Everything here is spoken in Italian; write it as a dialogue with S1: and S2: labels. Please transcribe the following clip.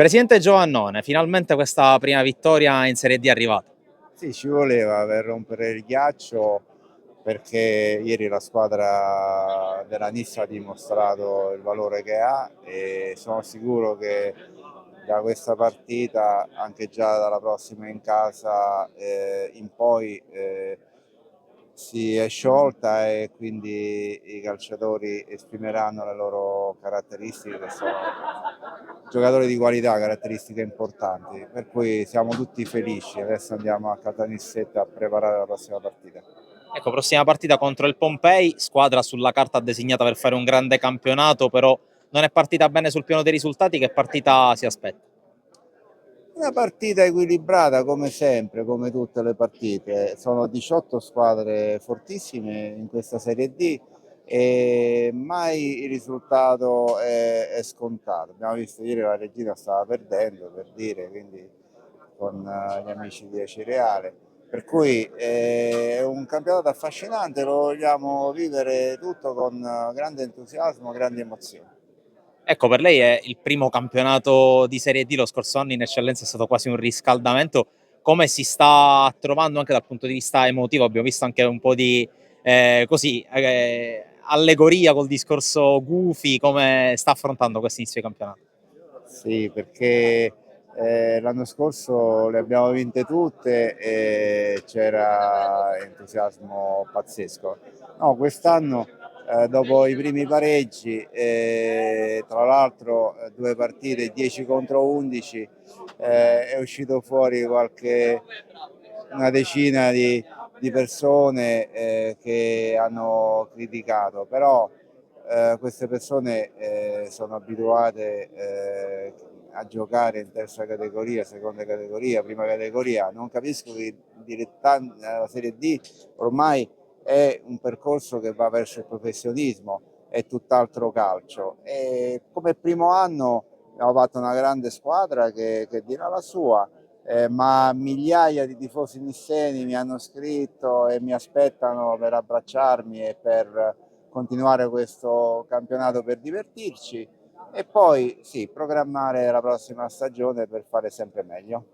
S1: Presidente Giovannone, finalmente questa prima vittoria in Serie D è arrivata.
S2: Sì, ci voleva per rompere il ghiaccio perché ieri la squadra della Nissa ha dimostrato il valore che ha e sono sicuro che da questa partita, anche già dalla prossima in casa, in poi si è sciolta e quindi i calciatori esprimeranno le loro caratteristiche che sono giocatori di qualità, caratteristiche importanti, per cui siamo tutti felici. Adesso andiamo a Caltanissetta a preparare la prossima partita.
S1: Ecco, prossima partita contro il Pompei, squadra sulla carta designata per fare un grande campionato, però non è partita bene sul piano dei risultati. Che partita si aspetta?
S2: Una partita equilibrata come sempre, come tutte le partite. Sono 18 squadre fortissime in questa Serie D e mai il risultato è scontato. Abbiamo visto ieri la Regina stava perdendo, per dire, quindi con gli amici di Acireale. Per cui è un campionato affascinante, lo vogliamo vivere tutto con grande entusiasmo, grandi emozioni.
S1: Ecco, per lei è il primo campionato di Serie D, lo scorso anno in eccellenza è stato quasi un riscaldamento. Come si sta trovando anche dal punto di vista emotivo? Abbiamo visto anche un po' di allegoria col discorso Gufi, come sta affrontando questo inizio di campionato?
S2: Sì, perché l'anno scorso le abbiamo vinte tutte e c'era entusiasmo pazzesco. No, quest'anno dopo i primi pareggi, tra l'altro due partite 10 contro 11, è uscito fuori una decina di persone che hanno criticato, però queste persone sono abituate a giocare in terza categoria, seconda categoria, prima categoria. Non capisco che la Serie D ormai è un percorso che va verso il professionismo, è tutt'altro calcio. E come primo anno abbiamo fatto una grande squadra che dirà la sua, ma migliaia di tifosi nisseni mi hanno scritto e mi aspettano per abbracciarmi e per continuare questo campionato per divertirci e poi sì, programmare la prossima stagione per fare sempre meglio.